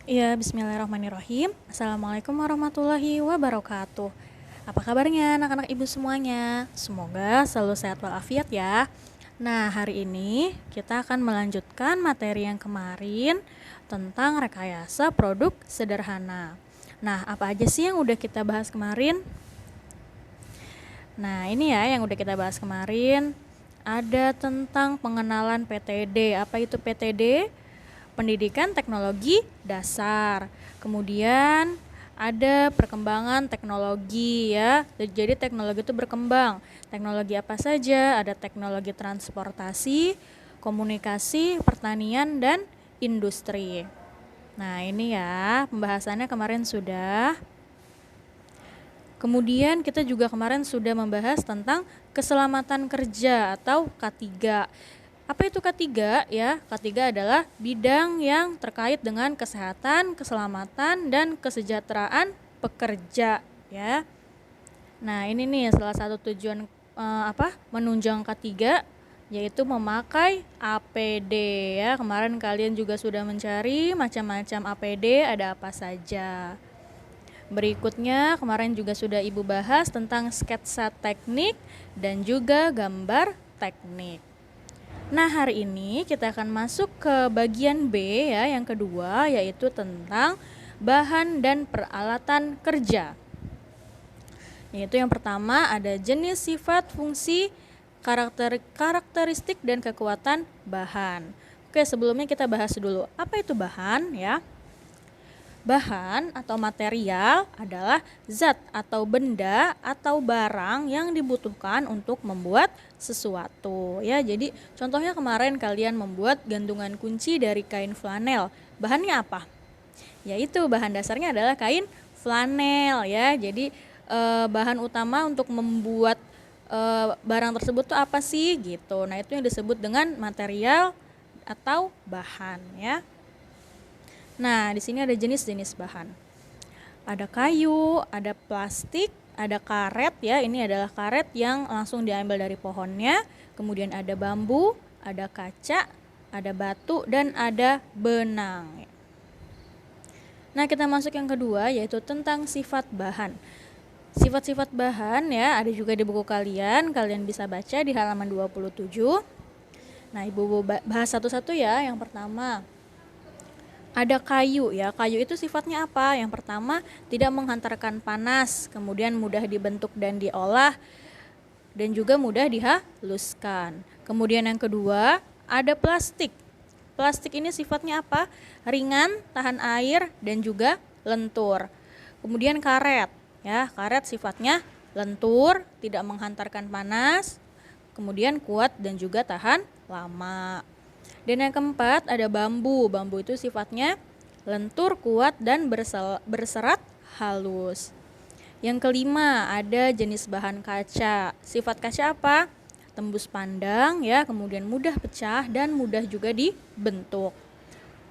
Iya, bismillahirrahmanirrahim. Assalamualaikum warahmatullahi wabarakatuh. Apa kabarnya anak-anak ibu semuanya? Semoga selalu sehat walafiat ya. Nah, hari ini kita akan melanjutkan materi yang kemarin tentang rekayasa produk sederhana. Nah, apa aja sih yang udah kita bahas kemarin? Nah, ini ya yang udah kita bahas kemarin. Ada tentang pengenalan PTD. Apa itu PTD? Pendidikan Teknologi Dasar. Kemudian ada perkembangan teknologi ya. Jadi teknologi itu berkembang. Teknologi apa saja? Ada teknologi transportasi, komunikasi, pertanian, dan industri. Nah, ini ya pembahasannya kemarin sudah. Kemudian kita juga kemarin sudah membahas tentang keselamatan kerja atau K3. Apa itu K3 ya? K3 adalah bidang yang terkait dengan kesehatan, keselamatan, dan kesejahteraan pekerja ya. Nah, ini nih salah satu tujuan menunjang K3 yaitu memakai APD ya. Kemarin kalian juga sudah mencari macam-macam APD ada apa saja. Berikutnya kemarin juga sudah Ibu bahas tentang sketsa teknik dan juga gambar teknik. Nah, hari ini kita akan masuk ke bagian B ya, yang kedua yaitu tentang bahan dan peralatan kerja. Yaitu yang pertama ada jenis, sifat, fungsi, karakteristik dan kekuatan bahan. Oke, sebelumnya kita bahas dulu apa itu bahan ya. Bahan atau material adalah zat atau benda atau barang yang dibutuhkan untuk membuat sesuatu ya. Jadi contohnya kemarin kalian membuat gantungan kunci dari kain flanel. Bahannya apa? Yaitu bahan dasarnya adalah kain flanel ya. Jadi bahan utama untuk membuat barang tersebut tuh apa sih gitu. Nah, itu yang disebut dengan material atau bahan ya. Nah, di sini ada jenis-jenis bahan. Ada kayu, ada plastik, ada karet ya. Ini adalah karet yang langsung diambil dari pohonnya. Kemudian ada bambu, ada kaca, ada batu, dan ada benang. Nah, kita masuk yang kedua yaitu tentang sifat bahan. Sifat-sifat bahan ya, ada juga di buku kalian bisa baca di halaman 27. Nah, Ibu bahas satu-satu ya. Yang pertama, ada kayu ya. Kayu itu sifatnya apa? Yang pertama, tidak menghantarkan panas, kemudian mudah dibentuk dan diolah, dan juga mudah dihaluskan. Kemudian yang kedua, ada plastik. Plastik ini sifatnya apa? Ringan, tahan air, dan juga lentur. Kemudian karet ya. Karet sifatnya lentur, tidak menghantarkan panas, kemudian kuat dan juga tahan lama. Dan yang keempat ada bambu. Bambu itu sifatnya lentur, kuat, dan berserat halus. Yang kelima ada jenis bahan kaca. Sifat kaca apa? Tembus pandang ya, kemudian mudah pecah dan mudah juga dibentuk.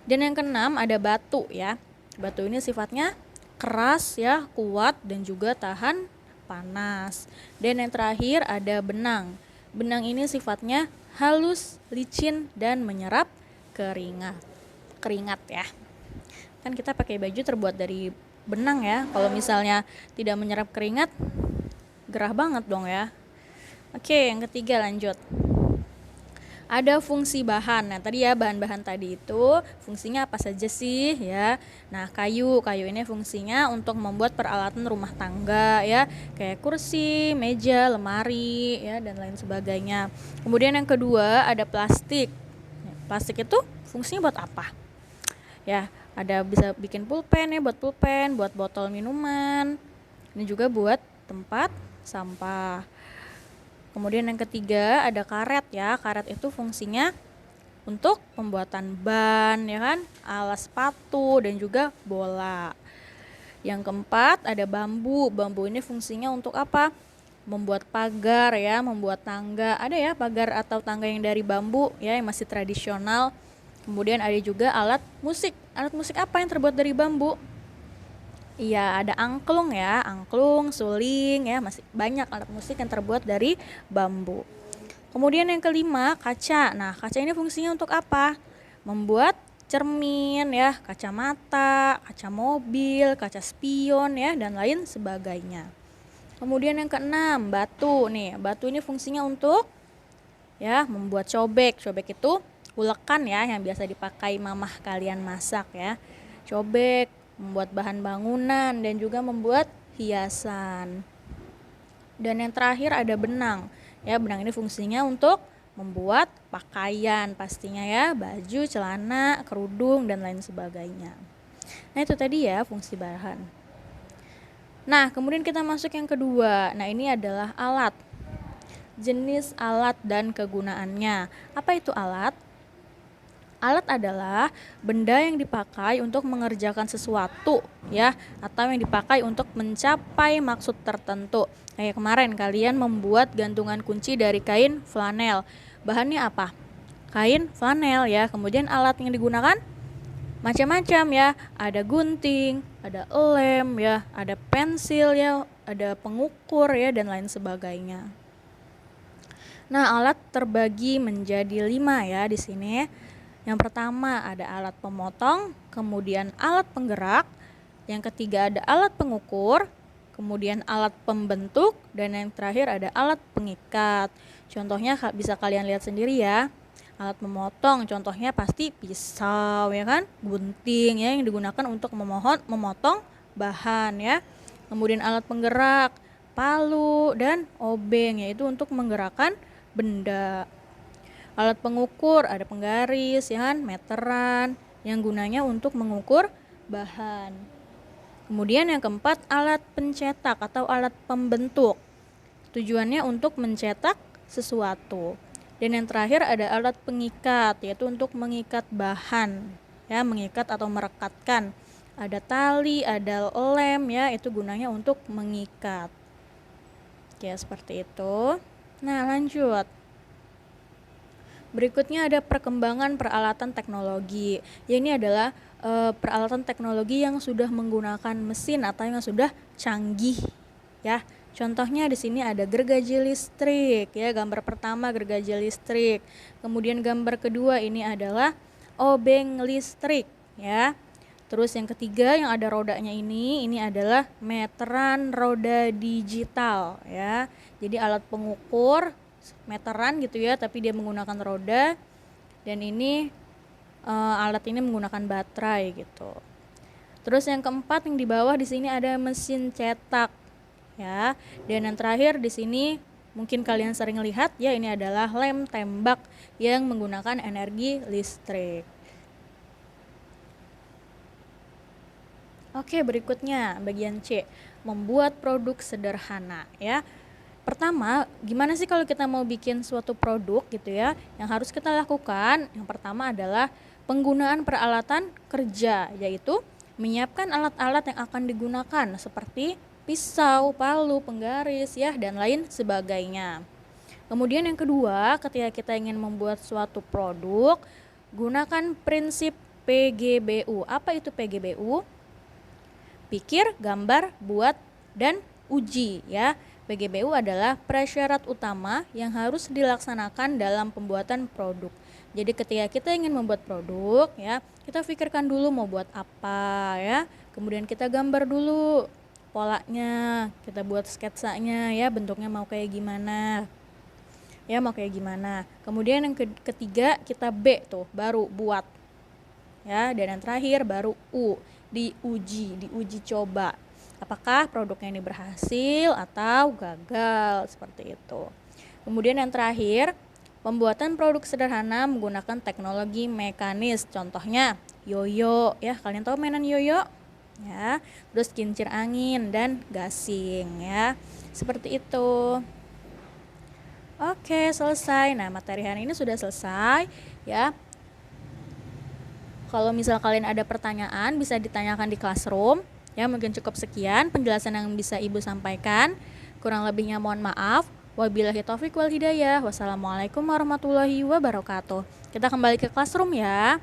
Dan yang keenam ada batu ya. Batu ini sifatnya keras ya, kuat, dan juga tahan panas. Dan yang terakhir ada benang. Benang ini sifatnya halus, licin, dan menyerap keringat ya. Kan kita pakai baju terbuat dari benang ya. Kalau misalnya tidak menyerap keringat, gerah banget dong ya. Oke, yang ketiga lanjut. Ada fungsi bahan. Nah, tadi ya bahan-bahan tadi itu fungsinya apa saja sih ya. Nah, kayu ini fungsinya untuk membuat peralatan rumah tangga ya, kayak kursi, meja, lemari ya, dan lain sebagainya. Kemudian yang kedua ada plastik. Plastik itu fungsinya buat apa? Ya, ada bisa bikin pulpen ya, buat pulpen, buat botol minuman. Ini juga buat tempat sampah. Kemudian yang ketiga ada karet ya. Karet itu fungsinya untuk pembuatan ban ya kan, alas sepatu, dan juga bola. Yang keempat ada bambu. Bambu ini fungsinya untuk apa? Membuat pagar ya, membuat tangga. Ada ya pagar atau tangga yang dari bambu ya, yang masih tradisional. Kemudian ada juga alat musik. Alat musik apa yang terbuat dari bambu? Iya, ada angklung ya, angklung, suling ya, masih banyak alat musik yang terbuat dari bambu. Kemudian yang kelima, kaca. Nah, kaca ini fungsinya untuk apa? Membuat cermin ya, kacamata, kaca mobil, kaca spion ya, dan lain sebagainya. Kemudian yang keenam, batu nih. Batu ini fungsinya untuk ya membuat cobek. Cobek itu ulekan ya yang biasa dipakai mamah kalian masak ya. Cobek, membuat bahan bangunan dan juga membuat hiasan. Dan yang terakhir ada benang. Ya, benang ini fungsinya untuk membuat pakaian pastinya ya, baju, celana, kerudung dan lain sebagainya. Nah, itu tadi ya fungsi bahan. Nah, kemudian kita masuk yang kedua. Nah, ini adalah alat. Jenis alat dan kegunaannya. Apa itu alat? Alat adalah benda yang dipakai untuk mengerjakan sesuatu ya, atau yang dipakai untuk mencapai maksud tertentu. Kayak kemarin kalian membuat gantungan kunci dari kain flanel. Bahannya apa? Kain flanel ya. Kemudian alat yang digunakan macam-macam ya. Ada gunting, ada lem ya, ada pensil ya, ada pengukur ya dan lain sebagainya. Nah, alat terbagi menjadi 5 ya di sini. Yang pertama ada alat pemotong, kemudian alat penggerak, yang ketiga ada alat pengukur, kemudian alat pembentuk, dan yang terakhir ada alat pengikat. Contohnya bisa kalian lihat sendiri ya. Alat memotong contohnya pasti pisau ya kan, gunting ya yang digunakan untuk memotong bahan ya. Kemudian alat penggerak, palu dan obeng yaitu untuk menggerakkan benda. Alat pengukur ada penggaris ya kan, meteran yang gunanya untuk mengukur bahan. Kemudian yang keempat alat pencetak atau alat pembentuk. Tujuannya untuk mencetak sesuatu. Dan yang terakhir ada alat pengikat yaitu untuk mengikat bahan ya, mengikat atau merekatkan. Ada tali, ada lem ya, itu gunanya untuk mengikat. Oke, seperti itu. Nah, lanjut. Berikutnya ada perkembangan peralatan teknologi. Ya, ini adalah peralatan teknologi yang sudah menggunakan mesin atau yang sudah canggih ya. Contohnya di sini ada gergaji listrik ya, gambar pertama gergaji listrik. Kemudian gambar kedua ini adalah obeng listrik ya. Terus yang ketiga yang ada rodanya ini adalah meteran roda digital ya. Jadi alat pengukur meteran gitu ya, tapi dia menggunakan roda, dan ini alat ini menggunakan baterai gitu. Terus yang keempat yang di bawah di sini ada mesin cetak ya, dan yang terakhir di sini mungkin kalian sering lihat ya, ini adalah lem tembak yang menggunakan energi listrik. Oke, berikutnya bagian C, membuat produk sederhana ya. Pertama, gimana sih kalau kita mau bikin suatu produk gitu ya? Yang harus kita lakukan, yang pertama adalah penggunaan peralatan kerja, yaitu menyiapkan alat-alat yang akan digunakan seperti pisau, palu, penggaris ya, dan lain sebagainya. Kemudian yang kedua, ketika kita ingin membuat suatu produk, gunakan prinsip PGBU. Apa itu PGBU? Pikir, gambar, buat, dan uji ya. PGBU adalah prasyarat utama yang harus dilaksanakan dalam pembuatan produk. Jadi ketika kita ingin membuat produk ya, kita pikirkan dulu mau buat apa ya. Kemudian kita gambar dulu polanya, kita buat sketsanya ya, bentuknya mau kayak gimana. Ya, mau kayak gimana. Kemudian yang ketiga kita B tuh, baru buat. Ya, dan yang terakhir baru U, diuji coba. Apakah produknya ini berhasil atau gagal, seperti itu. Kemudian yang terakhir, pembuatan produk sederhana menggunakan teknologi mekanis. Contohnya yoyo ya, kalian tahu mainan yoyo? Ya, terus kincir angin dan gasing ya. Seperti itu. Oke, selesai. Nah, materi hari ini sudah selesai ya. Kalau misal kalian ada pertanyaan bisa ditanyakan di classroom. Ya, mungkin cukup sekian penjelasan yang bisa Ibu sampaikan. Kurang lebihnya mohon maaf. Wabillahi taufik wal hidayah. Wassalamualaikum warahmatullahi wabarakatuh. Kita kembali ke classroom ya.